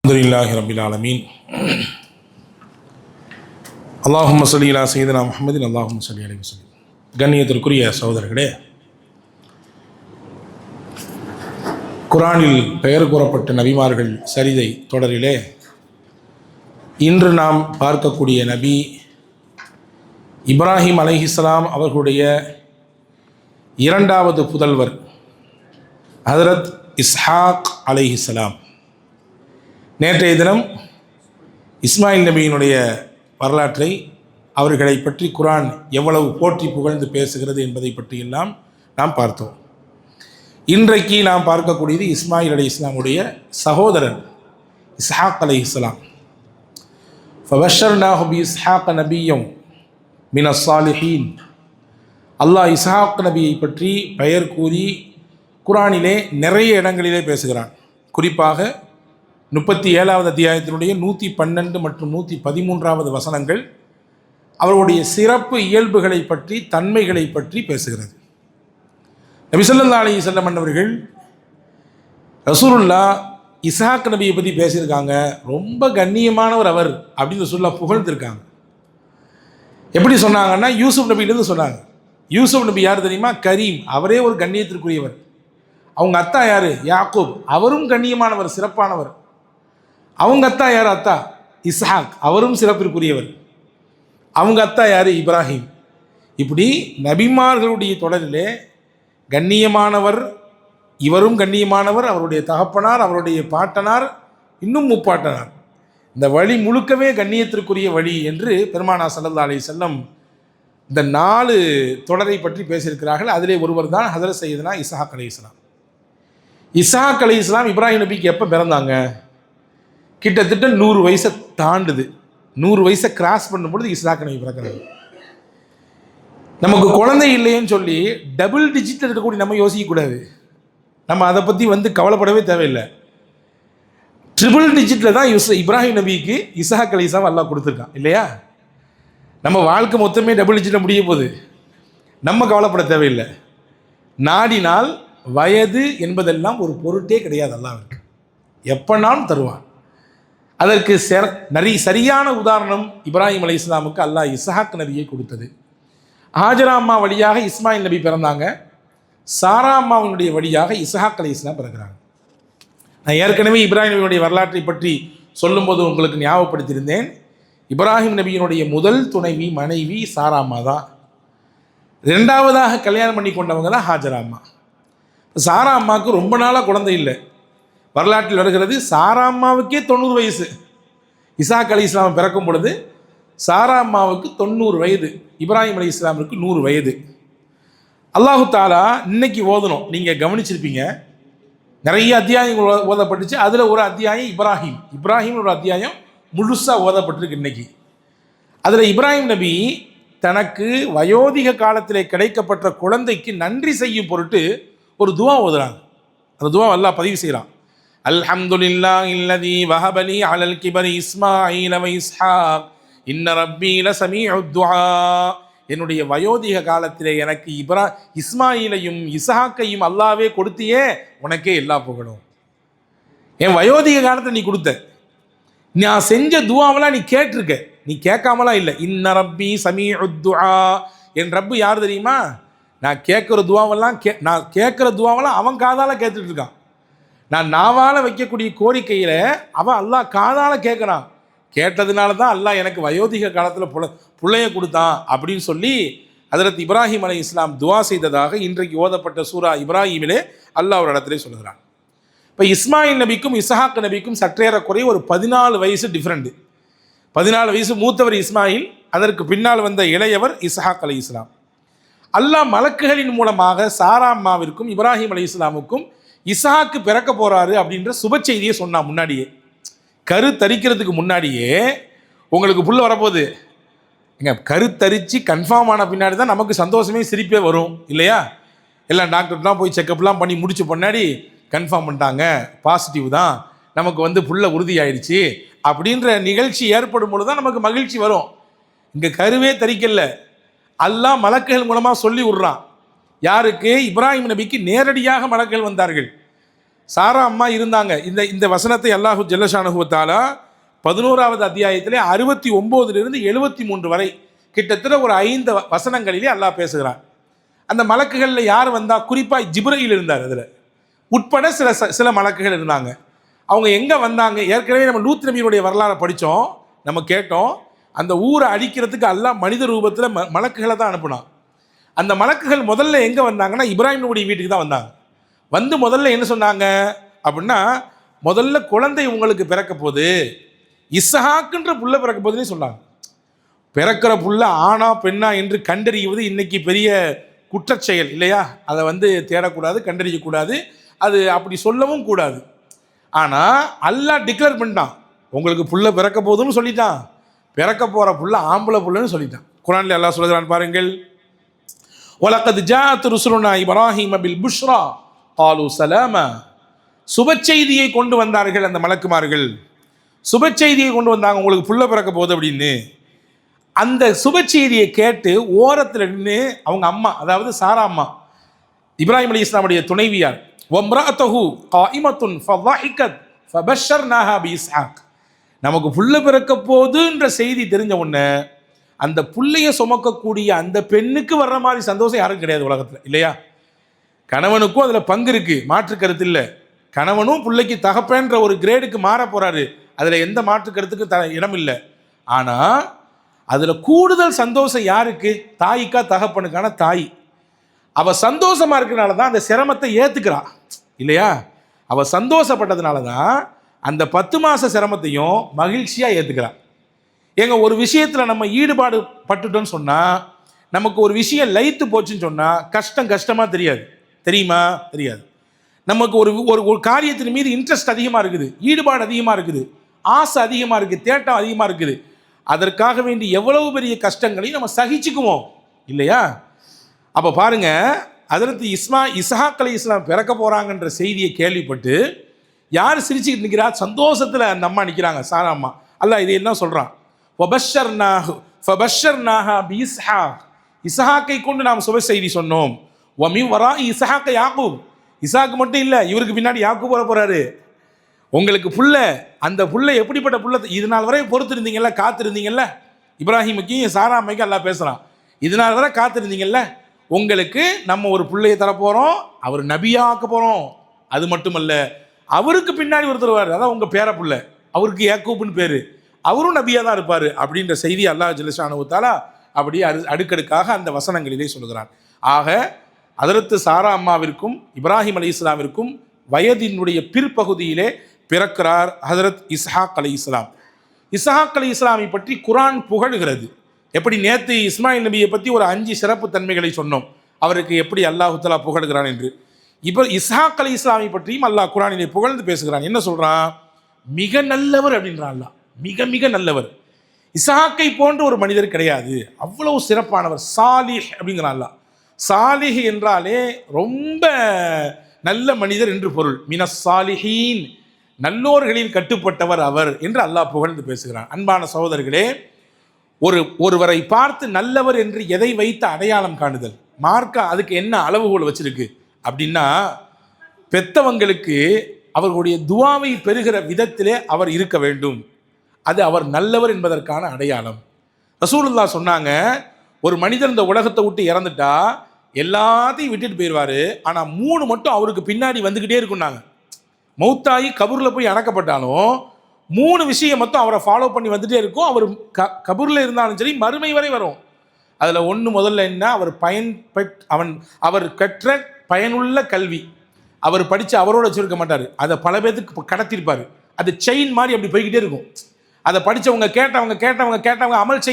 அல்ஹம்துலில்லாஹி ரப்பில் ஆலமீன். அல்லாஹும்ம ஸல்லி அலா சய்யிதினா முஹம்மதின் அல்லாஹும்ம ஸல்லி அலைஹி வஸல்லம். கண்ணியத்திற்குரிய சகோதரர்களே, குர்ஆனில் பெயர் கூறப்பட்ட நபிமார்கள் சரிதை தொடரிலே இன்று நாம் பார்க்கக்கூடிய நபி இப்ராஹிம் அலைஹிஸ்ஸலாம் அவர்களுடைய இரண்டாவது புதல்வர் ஹதரத் இஸ்ஹாக் அலைஹிஸ்ஸலாம். நேற்றைய தினம் இஸ்மாயில் நபியினுடைய வரலாற்றை, அவர்களை பற்றி குர்ஆன் எவ்வளவு போற்றி புகழ்ந்து பேசுகிறது என்பதை பற்றியெல்லாம் நாம் பார்த்தோம். இன்றைக்கு நாம் பார்க்கக்கூடியது இஸ்மாயில் அலைஹிஸ்ஸலாமுடைய சகோதரன் இஸ்ஹாக் அலைஹிஸ்ஸலாம். ஃபபஷர்னாஹு பி இஸ்ஹாக் நபிய்யம் மினஸ் ஸாலிஹீன். அல்லாஹ் இஸ்ஹாக் நபியை பற்றி பெயர் கூறி குர்ஆனிலே நிறைய இடங்களிலே பேசுகிறான். குறிப்பாக 37வது அத்தியாயத்தினுடைய 112 மற்றும் 113வது வசனங்கள் அவருடைய சிறப்பு இயல்புகளை பற்றி, தன்மைகளை பற்றி பேசுகிறது. நபி ஸல்லல்லாஹு அலைஹி வஸல்லம் அவர்கள் ரசூலுல்லாஹ் இஸ்ஹாக் நபியை பற்றி பேசியிருக்காங்க. ரொம்ப கண்ணியமானவர் அவர் அப்படின்னு ரசூலுல்லாஹ் புகழ்ந்திருக்காங்க. எப்படி சொன்னாங்கன்னா, யூசுப் நபியிலேருந்து சொன்னாங்க. யூசுப் நபி யார் தெரியுமா? கரீம், அவரே ஒரு கண்ணியத்திற்குரியவர். அவங்க அத்தா யார்? யாக்கூப், அவரும் கண்ணியமானவர், சிறப்பானவர். அவங்க அத்தா யார்? அத்தா இஸ்ஹாக், அவரும் சிறப்பிற்குரியவர். அவங்க அத்தா யார்? இப்ராஹிம். இப்படி நபிமார்களுடைய தொடரிலே கண்ணியமானவர், இவரும் கண்ணியமானவர், அவருடைய தகப்பனார், அவருடைய பாட்டனார், இன்னும் முப்பாட்டனார், இந்த வழி முழுக்கவே கண்ணியத்திற்குரிய வழி என்று பெருமானார் ஸல்லல்லாஹு அலைஹி வஸல்லம் இந்த 4 தொடரை பற்றி பேசியிருக்கிறார்கள். அதிலே ஒருவர் தான் ஹதரத் சையதுனா இஸ்ஹாக் அலைஹிஸ்ஸலாம். இஸ்ஹாக் அலைஹிஸ்ஸலாம் இப்ராஹிம் நபிக்கு எப்போ பிறந்தாங்க? கிட்டத்தட்ட 100 வயசை தாண்டுது. 100 வயசை கிராஸ் பண்ணும்பொழுது இஸ்ஹாக் நபி பிறக்கிறாங்க. நமக்கு குழந்தை இல்லைன்னு சொல்லி டபுள் டிஜிட்டில் இருக்கக்கூடிய நம்ம யோசிக்கக்கூடாது. நம்ம அதை பற்றி கவலைப்படவே தேவையில்லை. ட்ரிபிள் டிஜிட்டில் தான் இப்ராஹிம் நபிக்கு இஸ்ஹாக் அலைஹிஸ்ஸலாம் அல்லாஹ் கொடுத்துருக்கான் இல்லையா? நம்ம வாழ்க்கை மொத்தமே டபுள் டிஜிட்டில் முடிய போகுது. நம்ம கவலைப்பட தேவையில்லை. நாடினால் வயது என்பதெல்லாம் ஒரு பொருட்டே கிடையாது. அல்லாஹ்விற்கு எப்பனாலும் தருவான். அதற்கு சரியான உதாரணம் இப்ராஹிம் அலைஹிஸ்ஸலாமுக்கு அல்லாஹ் இஸ்ஹாக் நபியை கொடுத்தது. ஹாஜரா அம்மா வழியாக இஸ்மாயில் நபி பிறந்தாங்க. சாரா அம்மாவினுடைய வழியாக இஸ்ஹாக் அலைஹிஸ்ஸலாம் பிறக்கிறாங்க. நான் ஏற்கனவே இப்ராஹிம் நபியினுடைய வரலாற்றை பற்றி சொல்லும்போது உங்களுக்கு ஞாபகப்படுத்தியிருந்தேன். இப்ராஹிம் நபியினுடைய முதல் துணைவி மனைவி சாரா அம்மா தான். 2வதாக கல்யாணம் பண்ணி கொண்டவங்க தான் ஹாஜரா அம்மா. சாரா அம்மாவுக்கு ரொம்ப நாளாக குழந்தை இல்லை. வரலாற்றில் வருகிறது, சாரா அம்மாவுக்கே 90 வயசு. இஸ்ஹாக் அலைஹிஸ்ஸலாம் பிறக்கும் பொழுது சாரா அம்மாவுக்கு 90 வயது, இப்ராஹிம் அலைஹிஸ்ஸலாமுக்கு 100 வயது. அல்லாஹு தாலா இன்னைக்கு ஓதணும், நீங்கள் கவனிச்சிருப்பீங்க, நிறைய அத்தியாயங்கள் ஓதப்பட்டுச்சு. அதில் ஒரு அத்தியாயம் இப்ராஹிம் ஒரு அத்தியாயம் முழுசாக ஓதப்பட்டிருக்கு இன்னைக்கு. அதில் இப்ராஹிம் நபி தனக்கு வயோதிக காலத்திலே கிடைக்கப்பட்ட குழந்தைக்கு நன்றி செய்யும் பொருட்டு ஒரு துவா ஓதுறாங்க. அந்த துவா அல்லாஹ் பதிவு செய்கிறான். அல்ஹம்துலில்லாஹி அல்லதி வஹபலி அலல் கிபரி இஸ்மாஈல வ இஸ்ஹாக் இன்ன ரப்பீ லஸமீஉத் துஆ. என்னுடைய வயோதிக காலத்திலே எனக்கு இஸ்மாயிலையும் இஸ்ஹாக்கையும் அல்லாவே கொடுத்தியே, உனக்கே எல்லா புகழும். என் வயோதிக காலத்தை நீ கொடுத்த, நான் செஞ்ச துவாவெல்லாம் நீ கேட்டிருக்க, நீ கேட்காமலாம் இல்லை. இன்ன ரப்பீ ஸமீஉத் துஆ. என் ரப்பு யார் தெரியுமா? நான் கேட்குற துவாவெல்லாம் அவன் காதால் கேட்டுட்டு இருக்கான். நான் நாவால் வைக்கக்கூடிய கோரிக்கையில் அவன் அல்லாஹ் காதால் கேட்குறான். கேட்டதுனால தான் அல்லாஹ் எனக்கு வயோதிக காலத்தில் பிள்ளைய கொடுத்தான் அப்படின்னு சொல்லி ஹதரத் இப்ராஹிம் அலைஹிஸ்ஸலாம் துவா செய்ததாக இன்றைக்கு ஓதப்பட்ட சூரா இப்ராஹிமிலே அல்லாஹ் ஒரு இடத்துல சொல்லுகிறான். இப்போ இஸ்மாயில் நபிக்கும் இஸ்ஹாக் நபிக்கும் சற்றேறக்குறைய ஒரு 14 வயசு டிஃப்ரெண்ட்டு. 14 வயசு மூத்தவர் இஸ்மாயில், அதற்கு பின்னால் வந்த இளையவர் இஸ்ஹாக் அலைஹிஸ்ஸலாம். அல்லாஹ் மலக்குகளின் மூலமாக சாரா அம்மாவிற்கும் இப்ராஹிம் அலைஹிஸ்ஸலாமுக்கும் இஸ்ஹாக்கு பிறக்க போகிறாரு அப்படின்ற சுப செய்தியை சொன்னான். முன்னாடியே கருத்தரிக்கிறதுக்கு முன்னாடியே உங்களுக்கு புள்ள வரப்போகுது. கருத்தரித்து கன்ஃபார்ம் ஆன பின்னாடி தான் நமக்கு சந்தோஷமே சிரிப்பே வரும் இல்லையா? எல்லாம் டாக்டர்லாம் போய் செக்கப்லாம் பண்ணி முடிச்ச பின்னாடி கன்ஃபார்ம் பண்ணிட்டாங்க, பாசிட்டிவ் தான், நமக்கு புள்ள உறுதியாயிடுச்சு அப்படின்ற நிகழ்ச்சி ஏற்படும் பொழுது தான் நமக்கு மகிழ்ச்சி வரும். இங்கே கருவே தரிக்கல, அல்லாஹ் மலக்குகள் மூலமாக சொல்லி விடுறான். யாருக்கு? இப்ராஹிம் நபிக்கு நேரடியாக மலக்குகள் வந்தார்கள். சாரா அம்மா இருந்தாங்க. இந்த இந்த வசனத்தை அல்லாஹு ஜல்லஷானஹு வ தஆலா 11வது அத்தியாயத்திலே 69லிருந்து 73 வரை கிட்டத்தட்ட ஒரு 5 வசனங்களிலே அல்லாஹ் பேசுகிறான். அந்த மலக்குகளில் யார் வந்தா? குறிப்பாக ஜிப்ரீல் இருந்தார். அதில் உட்பட சில மலக்குகள் இருந்தாங்க. அவங்க எங்கே வந்தாங்க? ஏற்கனவே நம்ம லூத் நபியினுடைய வரலாறை படித்தோம், நம்ம கேட்டோம். அந்த ஊரை அழிக்கிறதுக்கு அல்லாஹ் மனித ரூபத்தில் மலக்குகளை தான் அனுப்புனான். அந்த மலக்குகள் முதல்ல எங்கே வந்தாங்கன்னா இப்ராஹிமுடைய வீட்டுக்கு தான் வந்தாங்க. வந்து முதல்ல என்ன சொன்னாங்க அப்படின்னா, முதல்ல குழந்தை உங்களுக்கு பிறக்க போகுது, இஸ்ஹாக்குன்ற புள்ள பிறக்க போகுதுன்னு சொன்னாங்க. பிறக்கிற புள்ள ஆணா பெண்ணா என்று கண்டறிவது இன்னைக்கு பெரிய குற்றச்செயல் இல்லையா? அதை வந்து தேடக்கூடாது, கண்டறியக்கூடாது, அது அப்படி சொல்லவும் கூடாது. ஆனால் அல்லாஹ் டிக்ளேர் பண்ணிட்டான், உங்களுக்கு புள்ள பிறக்க போகுதுன்னு சொல்லிட்டான். பிறக்க போகிற புள்ள ஆம்பளை புள்ளன்னு சொல்லிட்டான். குர்ஆனில் அல்லாஹ் சொல்கிறான் பாருங்கள், வலகத் ஜாஅத் ருசுலுனா இப்ராஹீம பில் புஷ்ரா காலு சலாமா. சுப செய்தியை கொண்டு வந்தார்கள் அந்த மலக்குமார்கள். சுப செய்தியை கொண்டு வந்தாங்க, உங்களுக்கு புள்ள பிறக்க போகுது அப்படின்னு. அந்த சுப செய்தியை கேட்டு ஓரத்தில் நின்று அவங்க அம்மா, அதாவது சாரா அம்மா, இப்ராஹிம் அலைஹிஸ்ஸலாமுடைய துணைவியார், வம்ராஅத்துஹு காயிமத்துன் ஃபضحكت فبشرناها بإسحاق. நமக்கு புள்ள பிறக்க போகுதுன்ற செய்தி தெரிஞ்ச உடனே அந்த புள்ளைய சுமக்கக்கூடிய அந்த பெண்ணுக்கு வர்ற மாதிரி சந்தோஷம் யாரும் கிடையாது உலகத்தில் இல்லையா? கணவனுக்கும் அதில் பங்கு இருக்குது, மாற்று கருத்து இல்லை. கணவனும் பிள்ளைக்கு தகப்பன்ற ஒரு கிரேடுக்கு மாற போகிறாரு, அதில் எந்த மாற்று கருத்துக்கு இடம் இல்லை. ஆனால் அதில் கூடுதல் சந்தோஷம் யாருக்கு? தாய்க்கா தகப்பனுக்கான தாய். அவள் சந்தோஷமாக இருக்கிறனால தான் அந்த சிரமத்தை ஏற்றுக்கிறா இல்லையா? அவள் சந்தோஷப்பட்டதுனால தான் அந்த 10 மாத சிரமத்தையும் மகிழ்ச்சியாக ஏற்றுக்கிறா. ஏங்க, ஒரு விஷயத்தில் நம்ம ஈடுபாடு பட்டுட்டோன்னு சொன்னால், நமக்கு ஒரு விஷயம் லைத்து போச்சுன்னு சொன்னால் கஷ்டமாக தெரியாது, தெரியுமா? தெரியாது. நமக்கு ஒரு ஒரு காரியத்தின் மீது இன்ட்ரெஸ்ட் அதிகமாக இருக்குது, ஈடுபாடு அதிகமாக இருக்குது, ஆசை அதிகமாக இருக்குது, தேட்டம் அதிகமாக இருக்குது. அதற்காக வேண்டி எவ்வளவு பெரிய கஷ்டங்களையும் நம்ம சகிச்சுக்குவோம் இல்லையா? அப்போ பாருங்க, ஹஜ்ரத் இஸ்ஹாக் அலைஹிஸ்ஸலாம் பிறக்க போகிறாங்கன்ற செய்தியை கேள்விப்பட்டு யார் சிரிச்சுக்கிட்டு நிற்கிறா? சந்தோஷத்தில் அந்த அம்மா நிற்கிறாங்க, சாரா அம்மா. அல்லாஹ் இது என்ன சொல்கிறான்? ஃபபஷர்னாஹா பிஇஸ்ஹாக். இஸ்ஹாக்கை கொண்டு நாம் சுப செய்தி சொன்னோம். வமின் வராஇ இஸ்ஹாக் யாக்கூப். இஸ்ஹாக் மட்டும் இல்லை, இவருக்கு பின்னாடி யாக்கூப் வர போகிறாரு. உங்களுக்கு புள்ள, அந்த புள்ள எப்படிப்பட்ட புள்ள? இது நாள் வரை பொறுத்திருந்தீங்கல்ல, காத்திருந்தீங்கல்ல. இப்ராஹிமுக்கும் சாரா அம்மைக்கும் அல்லாஹ் பேசுகிறான், இது நாள் வரை காத்திருந்தீங்கல்ல, உங்களுக்கு நம்ம ஒரு பிள்ளையை தரப்போகிறோம், அவர் நபியாக்க போகிறோம். அது மட்டுமல்ல, அவருக்கு பின்னாடி ஒருத்தர் வருவார், அதான் உங்கள் பேர பிள்ளை, அவருக்கு யாக்கூப்னு பேர், அவரும் நபியாக தான் இருப்பார் அப்படின்ற செய்தி அல்லாஹ் ஜல்லஷானஹு வ தஆலா அப்படியே அடுக்கடுக்காக அந்த வசனங்களிலே சொல்கிறான். ஆக ஹஜ்ரத் சாரா அம்மாவிற்கும் இப்ராஹிம் அலைஹிஸ்ஸலாமிற்கும் வயதினுடைய பிற்பகுதியிலே பிறக்கிறார் ஹஜ்ரத் இஸ்ஹாக் அலைஹிஸ்ஸலாம். இஸ்ஹாக் அலைஹிஸ்ஸலாமை பற்றி குர்ஆன் புகழுகிறது. எப்படி நேற்று இஸ்மாயில் நபியை பற்றி ஒரு 5 சிறப்பு தன்மைகளை சொன்னோம், அவருக்கு எப்படி அல்லாஹ் தஆலா புகழுகிறான் என்று. இப்போ இஸ்ஹாக் அலைஹிஸ்ஸலாமை பற்றியும் அல்லாஹ் குர்ஆனிலே புகழ்ந்து பேசுகிறான். என்ன சொல்கிறான்? மிக நல்லவர் அப்படின்றான் அல்லாஹ், மிக மிக நல்லவர். இஸ்ஹாக்கை போன்ற ஒரு மனிதர் கிடையாது, அவ்வளவு சிறப்பானவர். சாலிஹ் அப்படிங்கிறான் அல்லாஹ். சாலிஹ் என்றாலே ரொம்ப நல்ல மனிதர் என்று பொருள். மினஸ் சாலிஹீன், நல்லோர்களில் கட்டுப்பட்டவர் அவர் என்று அல்லாஹ் புகழ்ந்து பேசுகிறான். அன்பான சகோதரர்களே, ஒருவரை பார்த்து நல்லவர் என்று எதை வைத்து அடையாளம் காணுதல்? மார்க்கா அதுக்கு என்ன அளவுகோல் வச்சிருக்கு அப்படின்னா, பெத்தவங்களுக்கு அவர்களுடைய துவாவை பெறுகிற விதத்திலே அவர் இருக்க வேண்டும், அது அவர் நல்லவர் என்பதற்கான அடையாளம். ரசூலுல்லாஹ் சொன்னாங்க, ஒரு மனிதர் இந்த உலகத்தை விட்டு இறந்துட்டா எல்லாத்தையும் விட்டுட்டு போயிடுவார், ஆனால் 3 மட்டும் அவருக்கு பின்னாடி வந்துக்கிட்டே இருக்குன்னாங்க. மௌத்தாயி கபூரில் போய் அடக்கப்பட்டாலும் 3 விஷயம் மட்டும் அவரை ஃபாலோ பண்ணி வந்துட்டே இருக்கும். அவர் கபூரில் இருந்தாலும் சரி, மறுமை வரை வரும். அதில் ஒன்று முதல்ல என்ன? அவர் கற்ற பயனுள்ள கல்வி. அவர் படித்து அவரோட வச்சுருக்க மாட்டார், அதை பல பேருக்கு கடத்திருப்பார். அது செயின் மாதிரி அப்படி போய்கிட்டே இருக்கும். அதை படித்தவங்க கேட்டவங்க அமல்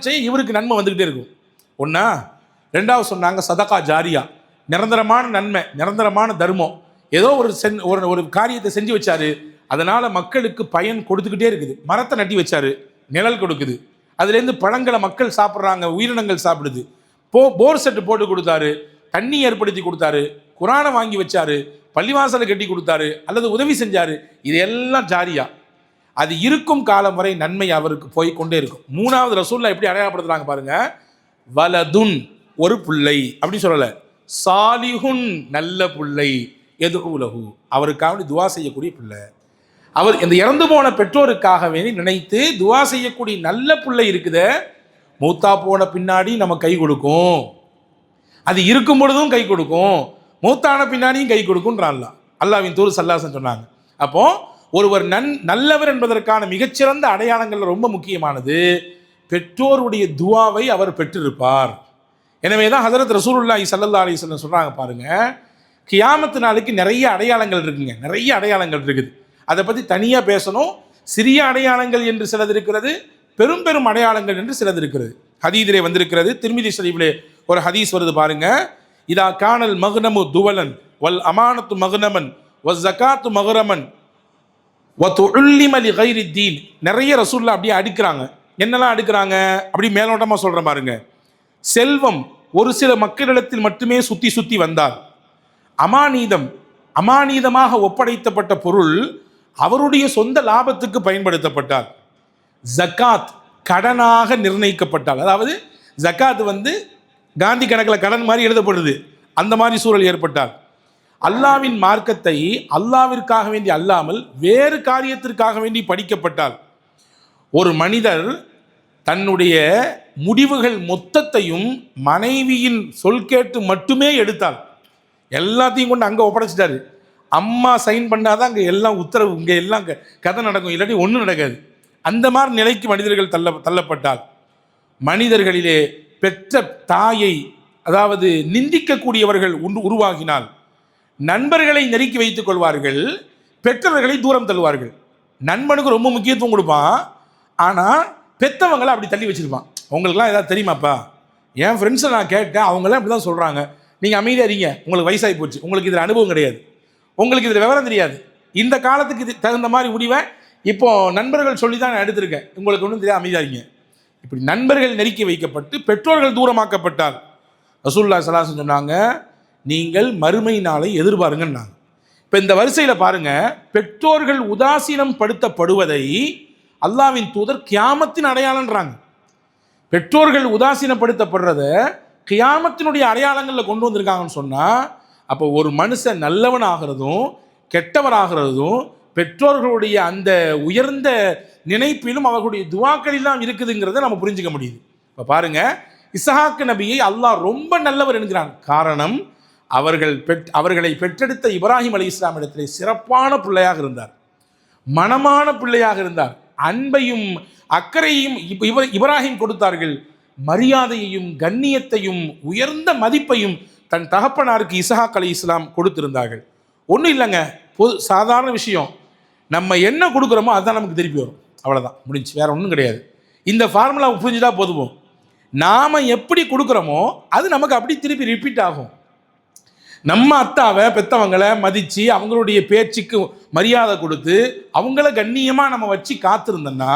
செய்ய இவருக்கு நன்மை வந்துக்கிட்டே இருக்கும். ஒன்றா. 2வது சொன்னாங்க சதகா ஜாரியா, நிரந்தரமான நன்மை, நிரந்தரமான தர்மம். ஏதோ ஒரு காரியத்தை செஞ்சு வச்சாரு, அதனால் மக்களுக்கு பயன் கொடுத்துக்கிட்டே இருக்குது. மரத்தை நட்டி வச்சாரு, நிழல் கொடுக்குது, அதுலேருந்து பழங்களை மக்கள் சாப்பிட்றாங்க, உயிரினங்கள் சாப்பிடுது. போர் செட்டு போட்டு கொடுத்தாரு, தண்ணி ஏற்படுத்தி கொடுத்தாரு, குரானை வாங்கி வச்சாரு, பள்ளிவாசலை கட்டி கொடுத்தாரு, அல்லது உதவி செஞ்சாரு. இது எல்லாம் ஜாரியா. அது இருக்கும் காலம் வரை நன்மை அவருக்கு போய் கொண்டே இருக்கும். 3வது ரசூலுல்லாஹ் எப்படி அடையாளப்படுத்துறாங்க பாருங்க, வலதுன், ஒரு பிள்ளை அப்படி சொல்லலை, சாலிஹுன், நல்ல பிள்ளை, யதுஉ லஹு, அவருக்காக துவா செய்யக்கூடிய பிள்ளை. அவர் இந்த இறந்து போன பெற்றோருக்காக வேண்டி நினைத்து துவா செய்யக்கூடிய நல்ல பிள்ளை இருக்குதே, மூத்தா போன பின்னாடி நம்ம கை கொடுக்கும். அது இருக்கும் பொழுதும் கை கொடுக்கும், மூத்தான பின்னாடியும் கை கொடுக்கும்ன்றான் அல்லாஹ். அல்லாஹ்வின் தூதர் ஸல்லல்லாஹு அலைஹி வஸல்லம் சொன்னாங்க. அப்போ ஒருவர் நல்லவர் என்பதற்கான மிகச்சிறந்த அடையாளங்கள் ரொம்ப முக்கியமானது பெற்றோருடைய துவாவை அவர் பெற்றிருப்பார். எனவே தான் ஹஜரத் ரசூலுல்லாஹி ஸல்லல்லாஹு அலைஹி வஸல்லம் சொல்றாங்க பாருங்க, கியாமத்து நாளுக்கு நிறைய அடையாளங்கள் இருக்குங்க, நிறைய அடையாளங்கள் இருக்குது. அதை பற்றி தனியாக பேசணும். சிறிய அடையாளங்கள் என்று சிலது இருக்கிறது, பெரும் பெரும் அடையாளங்கள் என்று சிலது இருக்கிறது. ஹதீதிலே வந்திருக்கிறது, திர்மிதி ஷரீஃபிலே ஒரு ஹதீஸ் வருது பாருங்க, இதா கானல் மக்னமு துவலன் வல் அமானத்து மக்னமன் வ ஜகாத்து மக்ரமன் வ துஉல்லிம லி கைரி தீன். நிறைய ரசூலுல்லாஹ் அப்படியே அடுக்குறாங்க. என்னெல்லாம் அடுக்குறாங்க அப்படி மேலோட்டமாக சொல்கிறேன் பாருங்க. செல்வம் ஒரு சில மக்களிடத்தில் மட்டுமே சுற்றி சுற்றி வந்தால், அமானீதமாக ஒப்படைத்தப்பட்ட பொருள் அவருடைய சொந்த லாபத்துக்கு பயன்படுத்தப்பட்டால், ஜக்காத் கடனாக நிர்ணயிக்கப்பட்டால், அதாவது ஜக்காத் காந்தி கணக்கில் கடன் மாதிரி எழுதப்படுது, அந்த மாதிரி சூழல் ஏற்பட்டால், அல்லாவின் மார்க்கத்தை அல்லாவிற்காக வேண்டி அல்லாமல் வேறு காரியத்திற்காக வேண்டி படிக்கப்பட்டால், ஒரு மனிதர் தன்னுடைய முடிவுகள் மொத்தத்தையும் மனைவியின் சொல் கேட்டு மட்டுமே எடுத்தால், எல்லாத்தையும் கொண்டு அங்கே ஒப்படைச்சிட்டாரு, அம்மா சைன் பண்ணாதான் அங்கே எல்லாம் உத்தரவு, இங்கே எல்லாம் கதை நடக்கும், இல்லாட்டி ஒன்றும் நடக்காது. அந்த மாதிரி நிலைக்கு மனிதர்கள் தள்ளப்பட்டால், மனிதர்களிலே பெற்ற தாயை அதாவது நிந்திக்கக்கூடியவர்கள் உருவாகினால், நண்பர்களை நெருக்கி வைத்துக் கொள்வார்கள், பெற்றவர்களை தூரம் தள்ளுவார்கள். நண்பனுக்கு ரொம்ப முக்கியத்துவம் கொடுப்பான், ஆனால் பெற்றவங்களை அப்படி தள்ளி வச்சிருப்பான். உங்களுக்குலாம் ஏதாவது தெரியுமாப்பா, என் ஃப்ரெண்ட்ஸை நான் கேட்டேன், அவங்களாம் இப்படி தான் சொல்கிறாங்க, நீங்கள் அமைதியாக இருங்க, உங்களுக்கு வயசாகி போச்சு, உங்களுக்கு இதில் அனுபவம் கிடையாது, உங்களுக்கு இதில் விவரம் தெரியாது, இந்த காலத்துக்கு இது தகுந்த மாதிரி முடிவை இப்போ நண்பர்கள் சொல்லி தான் நான் எடுத்திருக்கேன், உங்களுக்கு ஒன்றும் தெரியாது, அமைதியாக இருங்க. இப்படி நண்பர்கள் நெருக்கி வைக்கப்பட்டு பெற்றோர்கள் தூரமாக்கப்பட்டால், ரசூலுல்லாஹி ஸல்லல்லாஹு அலைஹி வஸல்லம் சொன்னாங்க, நீங்கள் மறுமை நாளை எதிர்பாருங்கன்னாங்க. இப்போ இந்த வரிசையில் பாருங்க, பெற்றோர்கள் உதாசீனம் படுத்தப்படுவதை அல்லாஹ்வின் தூதர் கியாமத்தின் அடையாளன்றாங்க. பெற்றோர்கள் உதாசீனப்படுத்தப்படுறத கியாமத்தினுடைய அடையாளங்களில் கொண்டு வந்திருக்காங்கன்னு சொன்னால், அப்போ ஒரு மனுஷன் நல்லவன் ஆகிறதும் கெட்டவராகிறதும் பெற்றோர்களுடைய அந்த உயர்ந்த நினைப்பிலும் அவர்களுடைய துவாக்களிலாம் இருக்குதுங்கிறத நம்ம புரிஞ்சுக்க முடியுது. இப்போ பாருங்க, இஸ்ஹாக் நபியை அல்லாஹ் ரொம்ப நல்லவர் என்கிறான். காரணம், அவர்களை பெற்றெடுத்த இப்ராஹிம் அலைஹிஸ்ஸலாம் இடத்திலே சிறப்பான பிள்ளையாக இருந்தார், மனமான பிள்ளையாக இருந்தார், அன்பையும் அக்கறையையும் இப்ராஹிம் கொடுத்தார்கள், மரியாதையையும் கண்ணியத்தையும் உயர்ந்த மதிப்பையும் தன் தகப்பனாருக்கு இஸ்ஹாக் அலைஹிஸ்ஸலாம் கொடுத்திருந்தார்கள். ஒன்றும் இல்லைங்க, சாதாரண விஷயம், நம்ம என்ன கொடுக்குறோமோ அதுதான் நமக்கு திருப்பி வரும், அவ்வளோதான், முடிஞ்சு, வேற ஒன்றும் கிடையாது. இந்த ஃபார்முலா புரிஞ்சுட்டா போதும். நாம் எப்படி கொடுக்குறோமோ அது நமக்கு அப்படி திருப்பி ரிப்பீட் ஆகும். நம்ம அத்தாவை பெற்றவங்களை மதித்து அவங்களுடைய பேச்சுக்கு மரியாதை கொடுத்து அவங்கள கண்ணியமாக நம்ம வச்சு காத்திருந்தோன்னா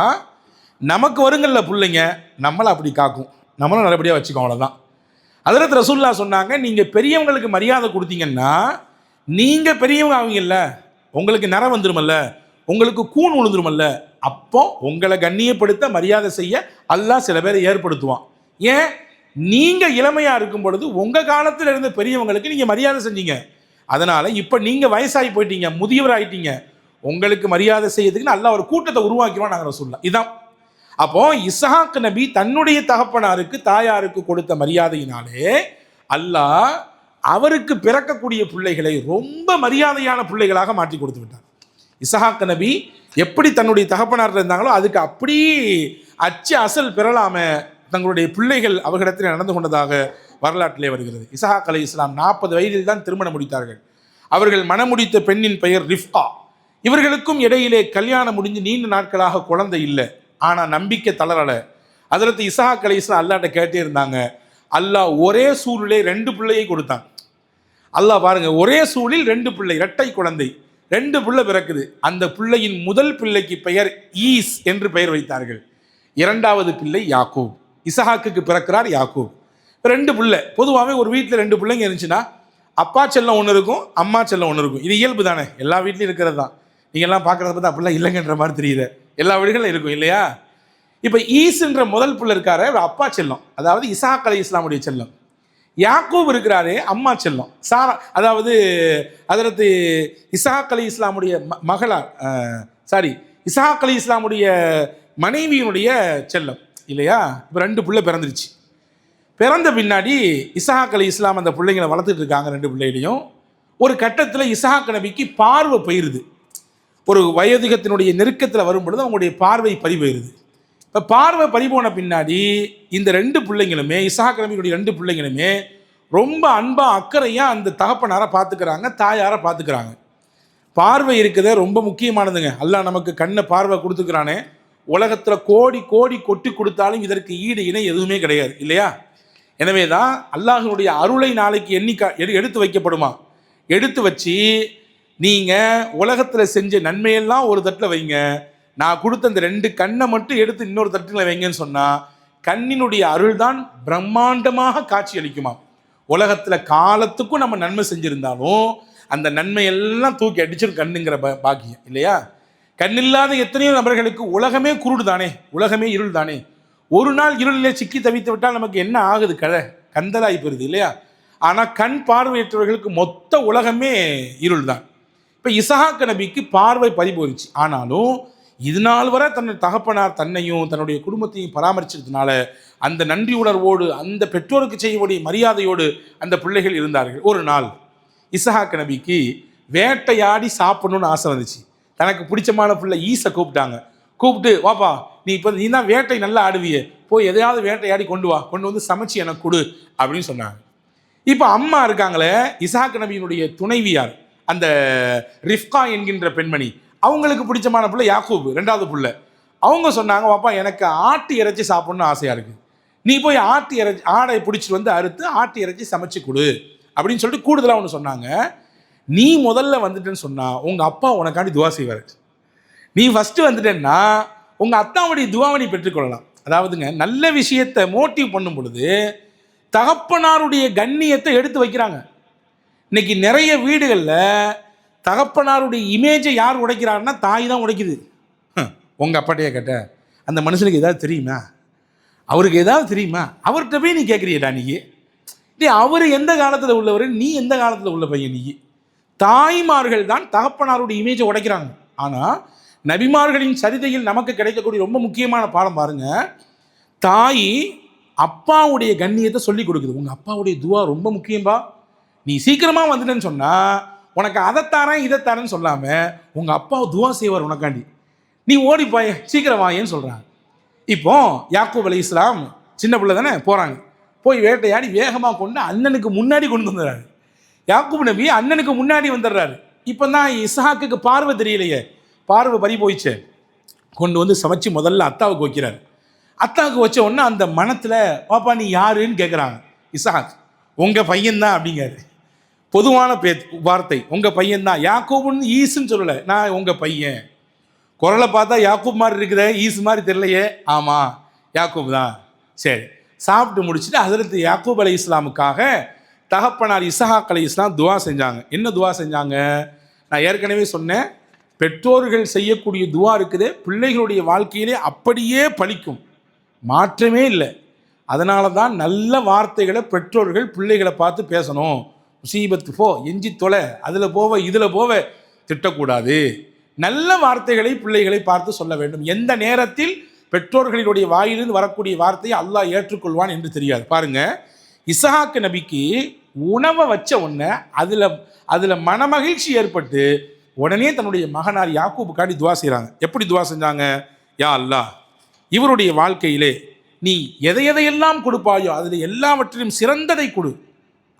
நமக்கு வருங்கள்ல பிள்ளைங்க நம்மளை அப்படி காக்கும், நம்மளும் நல்லபடியாக வச்சுக்கோம், அவ்வளோதான். ஹஜ்ரத் ரசூலுல்லாஹ் சொன்னாங்க, நீங்கள் பெரியவங்களுக்கு மரியாதை கொடுத்தீங்கன்னா நீங்கள் பெரியவங்க ஆவீங்கல்ல, உங்களுக்கு நிறம் வந்துருமல்ல, உங்களுக்கு கூன் விழுந்துருமல்ல, அப்போ உங்களை கண்ணியப்படுத்த மரியாதை செய்ய அல்லாஹ் சில பேரை ஏற்படுத்துவான். ஏன், நீங்கள் இளமையாக இருக்கும் பொழுது உங்கள் காலத்தில் இருந்த பெரியவங்களுக்கு நீங்கள் மரியாதை செஞ்சீங்க, அதனால் இப்போ நீங்கள் வயசாகி போயிட்டீங்க, முதியவர் ஆகிட்டீங்க, உங்களுக்கு மரியாதை செய்யறதுக்குன்னு அல்லாஹ் ஒரு கூட்டத்தை உருவாக்கிடுவான். நாங்கள் ரசூலுல்லாஹ் இதான். அப்போ இஸ்ஹாக் நபி தன்னுடைய தகப்பனாருக்கு தாயாருக்கு கொடுத்த மரியாதையினாலே அல்லாஹ் அவருக்கு பிறக்கக்கூடிய பிள்ளைகளை ரொம்ப மரியாதையான பிள்ளைகளாக மாற்றி கொடுத்து விட்டார். இஸ்ஹாக் நபி எப்படி தன்னுடைய தகப்பனார் இருந்தாங்களோ அதுக்கு அப்படி அச்சு அசல் பெறலாம தங்களுடைய பிள்ளைகள் அவர்களிடத்தில் நடந்து கொண்டதாக வரலாற்றிலே வருகிறது. இஸ்ஹாக் அலைஹிஸ்ஸலாம் 40 வயதில் தான் திருமணம் முடித்தார்கள். அவர்கள் மணமுடித்த பெண்ணின் பெயர் ரிஃப்கா. இவர்களுக்கும் இடையிலே கல்யாணம் முடிஞ்சு நீண்ட நாட்களாக குழந்தை இல்லை. ஆனால் நம்பிக்கை தளரலை. ஹஜ்ரத் இஸ்ஹாக் அலைஹிஸ்ஸலாம் அல்லாஹ்ட்ட கேட்டே இருந்தாங்க. அல்லாஹ் ஒரே சூழிலே 2 பிள்ளையை கொடுத்தான். அல்லாஹ் பாருங்க, ஒரே சூழில் 2 பிள்ளை, இரட்டை குழந்தை, 2 பிள்ளை பிறக்குது. அந்த பிள்ளையின் முதல் பிள்ளைக்கு பெயர் ஈஸ் என்று பெயர் வைத்தார்கள். 2வது பிள்ளை யாக்கூப். இஸ்ஹாக்குக்கு பிறக்கிறார் யாக்கூப். 2 பிள்ளை. பொதுவாகவே ஒரு வீட்டில் 2 பிள்ளைங்க இருந்துச்சுன்னா அப்பா செல்லம் ஒன்று இருக்கும், அம்மா செல்லம் ஒன்று இருக்கும். இது இயல்பு தானே, எல்லா வீட்லையும் இருக்கிறது தான். நீங்கள்லாம் பார்க்குறத பார்த்தா அப்படிலாம் இல்லைங்கன்ற மாதிரி தெரியுது, எல்லா வீடுகளும் இருக்கும் இல்லையா? இப்போ ஈஸ்ன்ற முதல் பிள்ளை இருக்காரு, அப்பா செல்லம், அதாவது இஸ்ஹாக் அலைஹிஸ்ஸலாமுடைய செல்லம். யாக்கூப் இருக்கிறாரே அம்மா செல்லம் சாரா, அதாவது ஹஜ்ரத் இஸ்ஹாக் அலி இஸ்லாமுடைய மகளார், சாரி இஸ்ஹாக் அலி இஸ்லாமுடைய மனைவியினுடைய செல்லம் இல்லையா. இப்போ 2 பிள்ளை பிறந்துருச்சு. பிறந்த பின்னாடி இஸ்ஹாக் அலி இஸ்லாம் அந்த பிள்ளைங்களை வளர்த்துட்டு இருக்காங்க 2 பிள்ளைகளையும். ஒரு கட்டத்தில் இஸ்ஹாக் நபிக்கு பார்வை போயிருது. ஒரு வயோதிகத்தினுடைய நெருக்கத்தில் வரும் பொழுது அவங்களுடைய பார்வை பறிபோயிருது. இப்போ பார்வை பறிபோன பின்னாடி இந்த 2 பிள்ளைங்களுமே, இஸ்ஹாக் நபியுடைய 2 பிள்ளைங்களுமே ரொம்ப அன்பாக அக்கறையாக அந்த தகப்பனாரை பார்த்துக்கிறாங்க, தாயாரை பார்த்துக்கிறாங்க. பார்வை இருக்குதே ரொம்ப முக்கியமானதுங்க. அல்லாஹ் நமக்கு கண்ணை பார்வை கொடுத்துக்கிறானே, உலகத்தில் கோடி கோடி கொட்டி கொடுத்தாலும் இதற்கு ஈடு இணை எதுவுமே கிடையாது இல்லையா. எனவே தான் அல்லாஹ்வுடைய அருளை நாளைக்கு எடுத்து வைக்கப்படுமா, எடுத்து வச்சு நீங்கள் உலகத்தில் செஞ்ச நன்மையெல்லாம் ஒரு தட்டில் வைங்க, நான் கொடுத்த அந்த 2 கண்ணை மட்டும் எடுத்து இன்னொரு தட்டில் வைங்கன்னு சொன்னால் கண்ணினுடைய அருள் தான் பிரம்மாண்டமாக காட்சி அளிக்குமா. உலகத்தில் காலத்துக்கும் நம்ம நன்மை செஞ்சுருந்தாலும் அந்த நன்மையெல்லாம் தூக்கி அடிச்சிடும் கண்ணுங்கிற பாக்கியம் இல்லையா. கண்ணில்லாத எத்தனையோ நபர்களுக்கு உலகமே குருடு தானே, உலகமே இருள் தானே. ஒரு நாள் இருளிலே சிக்கி தவித்து விட்டால் நமக்கு என்ன ஆகுது, கந்தலாகி போயிருது இல்லையா. ஆனால் கண் பார்வையற்றவர்களுக்கு மொத்த உலகமே இருள் தான். இப்போ இஸ்ஹாக் நபிக்கு பார்வை பறிபோயிடுச்சு. ஆனாலும் இது நாள் வரை தகப்பனார் தன்னையும் தன்னுடைய குடும்பத்தையும் பராமரிச்சதுனால அந்த நன்றி உணர்வோடு அந்த பெற்றோருக்கு செய்யக்கூடிய மரியாதையோடு அந்த பிள்ளைகள் இருந்தார்கள். ஒரு நாள் இஸ்ஹாக் நபிக்கு வேட்டையாடி சாப்பிடணும்னு ஆசை வந்துச்சு. தனக்கு பிடிச்சமான பிள்ளை ஈஸை கூப்பிட்டு வாப்பா, நீ தான் வேட்டை நல்லா ஆடுவியே, போய் எதையாவது வேட்டையாடி கொண்டு வந்து சமைச்சு எனக்கு கொடு அப்படின்னு சொன்னாங்க. இப்போ அம்மா இருக்காங்களே, இஸ்ஹாக் நபியினுடைய துணைவியார் அந்த ரிஃப்கா என்கின்ற பெண்மணி, அவங்களுக்கு பிடிச்சமான பிள்ளை யாக்கூப் 2வது பிள்ளை. அவங்க சொன்னாங்க, வாப்பா எனக்கு ஆட்டு இறைச்சி சாப்பிட்ணுன்னு ஆசையாக இருக்குது, நீ போய் ஆடை பிடிச்சிட்டு வந்து அறுத்து ஆட்டு இறைச்சி சமைச்சு கொடு அப்படின்னு சொல்லிட்டு கூடுதலாக ஒன்று சொன்னாங்க. நீ முதல்ல வந்துட்டேன்னு சொன்னால் உங்கள் அப்பா உனக்காண்டி துவா செய்வார். நீ ஃபஸ்ட்டு வந்துட்டேன்னா உங்கள் அத்தாவுடைய துவாவை நீ பெற்றுக்கொள்ளலாம். அதாவதுங்க, நல்ல விஷயத்தை மோட்டிவ் பண்ணும் பொழுது தகப்பனாருடைய கண்ணியத்தை எடுத்து வைக்கிறாங்க. இன்னைக்கு நிறைய வீடுகளில் தகப்பனாருடைய இமேஜை யார் உடைக்கிறாருன்னா தாய் தான் உடைக்குது. உங்கள் அப்பாட்டையே கேட்ட அந்த மனுஷனுக்கு ஏதாவது தெரியுமா, அவருக்கு ஏதாவது தெரியுமா, அவர்கிட்ட போய் நீ கேட்குறியடா நீ அவர் எந்த காலத்தில் உள்ளவர், நீ எந்த காலத்தில் உள்ள பையன் நீ. தாய்மார்கள் தான் தகப்பனாருடைய இமேஜை உடைக்கிறாங்க. ஆனால் நபிமார்களின் சரிதையில் நமக்கு கிடைக்கக்கூடிய ரொம்ப முக்கியமான பாடம் பாருங்க, தாய் அப்பாவுடைய கண்ணியத்தை சொல்லி கொடுக்குது. உங்கள் அப்பாவுடைய துவா ரொம்ப முக்கியம்பா, நீ சீக்கிரமாக வந்துட்டேன்னு சொன்னால் உனக்கு அதைத்தாரேன் இதைத்தாரேன்னு சொல்லாமல் உங்கள் அப்பா துவா செய்வார் உனக்காண்டி, நீ ஓடிப்பாய சீக்கிரம் வாயேன்னு சொல்கிறாங்க. இப்போ யாக்கூப் அலி இஸ்லாம் சின்ன பிள்ளை தானே, போகிறாங்க, போய் வேட்டையாடி வேகமாக கொண்டு அண்ணனுக்கு முன்னாடி கொண்டு வந்துடுறாரு. யாக்கூப் நபி அண்ணனுக்கு முன்னாடி வந்துடுறாரு. இப்போ தான் இஸ்ஹாக்குக்கு பார்வை தெரியலையே, பார்வை பறி போயிடுச்சு. கொண்டு வந்து சமைச்சு முதல்ல அத்தாவுக்கு வைக்கிறார். அத்தாவுக்கு வச்ச உடனே அந்த மனத்தில், பாப்பா நீ யாருன்னு கேட்குறாங்க. இஸ்ஹாக் உங்கள் பையன்தான் அப்படிங்காரு. பொதுவான வார்த்தை, உங்கள் பையன்தான். யாக்கூப்னு ஈஸுன்னு சொல்லலை, நான் உங்கள் பையன். குரலை பார்த்தா யாக்கூப் மாதிரி இருக்குதே, ஈஸு மாதிரி தெரியலையே. ஆமாம் யாக்கூப் தான். சரி, சாப்பிட்டு முடிச்சுட்டு ஹஜ்ரத் யாக்கூப் அலை இஸ்லாமுக்காக தகப்பனார் இஸ்ஹாக் அலை இஸ்லாம் துவா செஞ்சாங்க. என்ன துவா செஞ்சாங்க, நான் ஏற்கனவே சொன்னேன், பெற்றோர்கள் செய்யக்கூடிய துவா இருக்குது பிள்ளைகளுடைய வாழ்க்கையிலே அப்படியே பலிக்கும், மாற்றமே இல்லை. அதனால தான் நல்ல வார்த்தைகளை பெற்றோர்கள் பிள்ளைகளை பார்த்து பேசணும். முசீபத்து போ, எஞ்சி தொலை, அதில் போவ இதில் போவ திட்டக்கூடாது. நல்ல வார்த்தைகளை பிள்ளைகளை பார்த்து சொல்ல வேண்டும். எந்த நேரத்தில் பெற்றோர்களுடைய வாயிலிருந்து வரக்கூடிய வார்த்தையை அல்லாஹ் ஏற்றுக்கொள்வான் என்று தெரியாது. பாருங்க, இஸ்ஹாக் நபிக்கு உணவை வச்ச உடனே அதில் மனமகிழ்ச்சி ஏற்பட்டு உடனே தன்னுடைய மகனார் யாக்கூபுக்காண்டி துவா செய்கிறாங்க. எப்படி துவா செஞ்சாங்க, யா அல்லாஹ் இவருடைய வாழ்க்கையிலே நீ எதையெல்லாம் கொடுப்பாயோ அதில் எல்லாவற்றிலும் சிறந்ததை கொடு.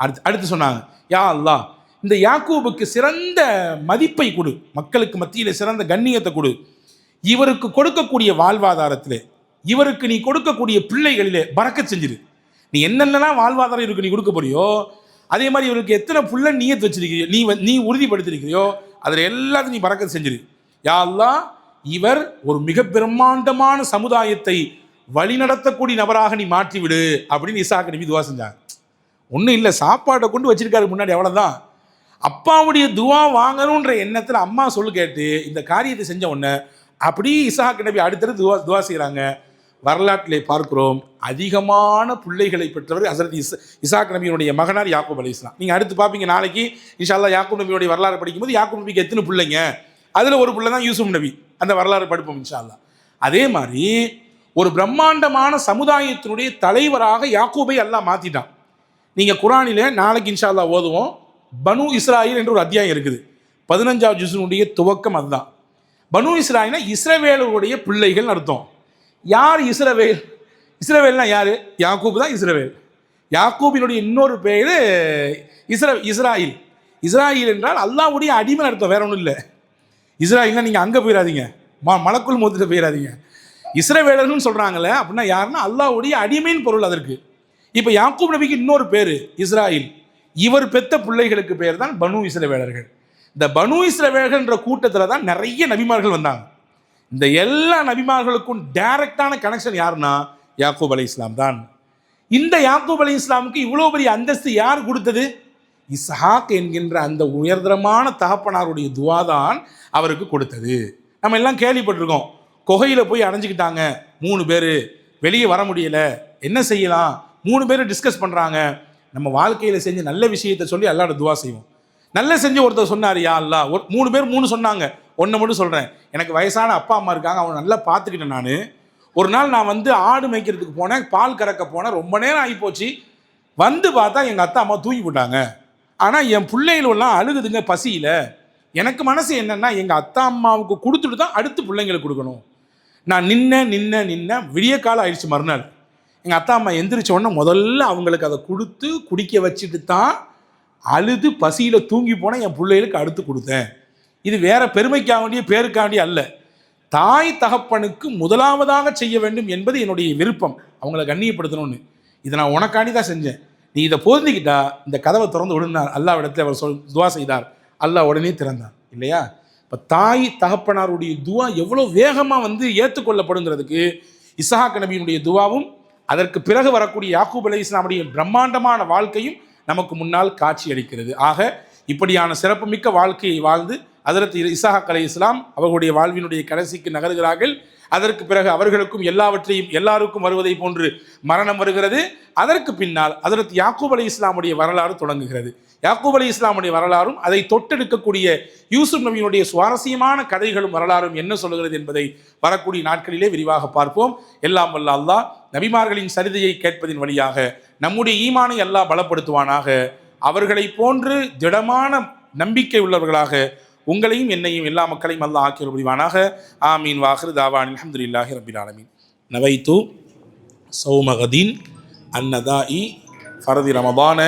அடுத்து சொன்னாங்க, யா அல்லாஹ் இந்த யாக்கூபுக்கு சிறந்த மதிப்பை கொடு, மக்களுக்கு மத்தியில் சிறந்த கண்ணியத்தை கொடு, இவருக்கு கொடுக்கக்கூடிய வாழ்வாதாரத்திலே, இவருக்கு நீ கொடுக்கக்கூடிய பிள்ளைகளிலே பறக்கச் செஞ்சிரு. நீ என்னென்னலாம் வாழ்வாதாரம் இவருக்கு நீ கொடுக்க போறியோ அதே மாதிரி இவருக்கு எத்தனை புள்ள நீயத்து வச்சிருக்கிறியோ, நீ உறுதிப்படுத்திருக்கிறியோ அதில் எல்லாத்தையும் நீ பறக்கச் செஞ்சிரு. யா அல்லாஹ் இவர் ஒரு மிக பிரம்மாண்டமான சமுதாயத்தை வழிநடத்தக்கூடிய நபராக நீ மாற்றிவிடு அப்படின்னு இஸ்ஹாக் நபி துவா செஞ்சாங்க. ஒன்றும் இல்லை, சாப்பாட்டை கொண்டு வச்சிருக்காரு முன்னாடி, அவ்வளோதான். அப்பாவுடைய துவா வாங்கணுன்ற எண்ணத்தில் அம்மா சொல்லு கேட்டு இந்த காரியத்தை செஞ்ச உடனே அப்படியே இஸ்ஹாக் நபி அடுத்தடுத்து துவா செய்கிறாங்க. வரலாற்றிலே பார்க்கிறோம் அதிகமான பிள்ளைகளை பெற்றவர் ஹஸரத் இசாக் நபியினுடைய மகனார் யாக்கூப் அலைஹிஸ்ஸலாம். நீங்கள் அடுத்து பார்ப்பீங்க நாளைக்கு இன்ஷா அல்லாஹ் யாக்கூப் நபியுடைய வரலாறு படிக்கும்போது யாக்கூப் நபிக்கு எத்தனை பிள்ளைங்க, அதில் ஒரு பிள்ளை தான் யூசுப் நபி. அந்த வரலாறு படிப்போம் இன்ஷா அல்லாஹ். அதே மாதிரி ஒரு பிரம்மாண்டமான சமுதாயத்தினுடைய தலைவராக யாக்கூபை அல்லாஹ் மாற்றிட்டான். நீங்கள் குர்ஆனிலே நாளைக்கு இன்ஷா அல்லாஹ் ஓதுவோம். பனு இஸ்ராயில் என்ற ஒரு அத்தியாயம் இருக்குது. 15வது ஜுஸ்னுடைய துவக்கம் அதுதான். பனு இஸ்ராயில்னா இஸ்ரவேலுடைய பிள்ளைகள் அர்த்தம். யார் இஸ்ரவேல்? இஸ்ரவேல்னா யார்? யாக்கூப் தான் இஸ்ரவேல். யாக்கூபினுடைய இன்னொரு பேர் இஸ்ராயில். இஸ்ராயில் என்றால் அல்லாஹ்வுடைய அடிமை அர்த்தம், வேற ஒன்றும் இல்லை. இஸ்ராயில்னா நீங்கள் அங்கே போயிடாதீங்க, மலக்குள் மௌத்துட்டு போயிடாதீங்க. இஸ்ரவேலர்னு சொல்கிறாங்களே அப்படின்னா யாருன்னா அல்லாஹ்வுடைய அடிமையின் பொருள் அதற்கு. இப்போ யாக்கூப் நபிக்கு இன்னொரு பேர் இஸ்ராயில். இவர் பெத்த பிள்ளைகளுக்கு பேர் தான் பனு இஸ்ரவேலர்கள். இந்த பனு இஸ்ரவேலர்கள்ன்ற கூட்டத்தில் தான் நிறைய நபிமார்கள் வந்தாங்க. இந்த எல்லா நபிமார்களுக்கும் டைரக்டான கனெக்ஷன் யாருன்னா யாக்கூப் அலைஹிஸ்ஸலாம் தான். இந்த யாக்கூப் அலைஹிஸ்ஸலாமுக்கு இவ்வளோ பெரிய அந்தஸ்து யார் கொடுத்தது? இஸ்ஹாக் என்கின்ற அந்த உயர்தரமான தகப்பனாருடைய துவா தான் அவருக்கு கொடுத்தது. நம்ம எல்லாம் கேள்விப்பட்டிருக்கோம், குகையில் போய் அடைஞ்சிக்கிட்டாங்க 3 பேர், வெளியே வர முடியலை, என்ன செய்யலாம், 3 பேர் டிஸ்கஸ் பண்ணுறாங்க. நம்ம வாழ்க்கையில் செஞ்ச நல்ல விஷயத்தை சொல்லி அல்லாஹ்ட்ட துவா செய்வோம். நல்ல செஞ்சு ஒருத்தர் சொன்னார், யா அல்லாஹ், 3 பேர் 3 சொன்னாங்க. ஒன்றை மட்டும் சொல்கிறேன், எனக்கு வயசான அப்பா அம்மா இருக்காங்க, அவனை நல்லா பார்த்துக்கிட்டேன். நான் ஒரு நாள் வந்து ஆடு மேய்க்கிறதுக்கு போனேன், பால் கறக்க போனேன், ரொம்ப நேரம் ஆகி போச்சு. வந்து பார்த்தா எங்கள் அத்தா அம்மா தூங்கி போட்டாங்க. ஆனால் என் பிள்ளைகளெல்லாம் அழுகுதுங்க பசியில். எனக்கு மனசு என்னென்னா எங்கள் அத்தா அம்மாவுக்கு கொடுத்துட்டு தான் அடுத்து பிள்ளைங்களுக்கு கொடுக்கணும். நான் நின்ன விடிய காலம் ஆயிடுச்சு. மறுநாள் எங்கள் அத்தா அம்மா எந்திரிச்ச உடனே முதல்ல அவங்களுக்கு அதை கொடுத்து குடிக்க வச்சுட்டு தான் அழுது பசியில் தூங்கி போனால் என் பிள்ளைகளுக்கு அடுத்து கொடுத்தேன். இது வேற பெருமைக்காக வேண்டிய பேருக்காக வேண்டிய அல்ல, தாய் தகப்பனுக்கு முதலாவதாக செய்ய வேண்டும் என்பது என்னுடைய விருப்பம், அவங்கள கண்ணியப்படுத்தணும்னு. இதை நான் உனக்காண்டி தான் செஞ்சேன், நீ இதை பொருந்திக்கிட்டா இந்த கதவை திறந்து விடுனார். அல்லாஹ்விடத்தில் அவர் துவா செய்தார், அல்லாஹ் உடனே திறந்தார் இல்லையா? இப்போ தாய் தகப்பனாருடைய துவா எவ்வளோ வேகமாக ஏற்றுக்கொள்ளப்படுங்கிறதுக்கு இஸ்ஹாக் நபியினுடைய துவாவும் அதற்கு பிறகு வரக்கூடிய யாக்கூப் அலைஹிஸ்ஸலாமுடைய பிரம்மாண்டமான வாழ்க்கையும் நமக்கு முன்னால் காட்சி அளிக்கிறது. ஆக இப்படியான சிறப்புமிக்க வாழ்க்கையை வாழ்ந்து ஹஜ்ரத் இஸ்ஹாக் அலைஹிஸ்ஸலாம் அவர்களுடைய வாழ்வினுடைய கடைசிக்கு நகர்கிறார்கள். அதற்கு பிறகு அவர்களுக்கும் எல்லாருக்கும் வருவதை போன்று மரணம் வருகிறது. அதற்கு பின்னால் ஹஜ்ரத் யாக்கூப் அலைஹிஸ்ஸலாமுடைய வரலாறு தொடங்குகிறது. யாக்கூப் அலைஹிஸ்ஸலாமுடைய வரலாறும் அதை தொட்டெடுக்கக்கூடிய யூசுப் நபியினுடைய சுவாரஸ்யமான கதைகளும் வரலாறும் என்ன சொல்கிறது என்பதை வரக்கூடிய நாட்களிலே விரிவாக பார்ப்போம். எல்லாம் வல்ல அல்லாஹ் நபிமார்களின் சரிதையை கேட்பதின் வழியாக நம்முடைய ஈமானை அல்லாஹ் பலப்படுத்துவானாக. அவர்களை போன்று திடமான நம்பிக்கை உள்ளவர்களாக உங்களையும் என்னையும் எல்லா மக்களையும் அல்லாஹ் ஆக்கிய புரிவானாக. ஆமீன். வாஹிரு தாவான் அல்ஹம்துலில்லாஹி ரப்பில் ஆலமீன். நவைத்து சௌமகதீன் அன்னதாஇ ஃபரதி ரமதான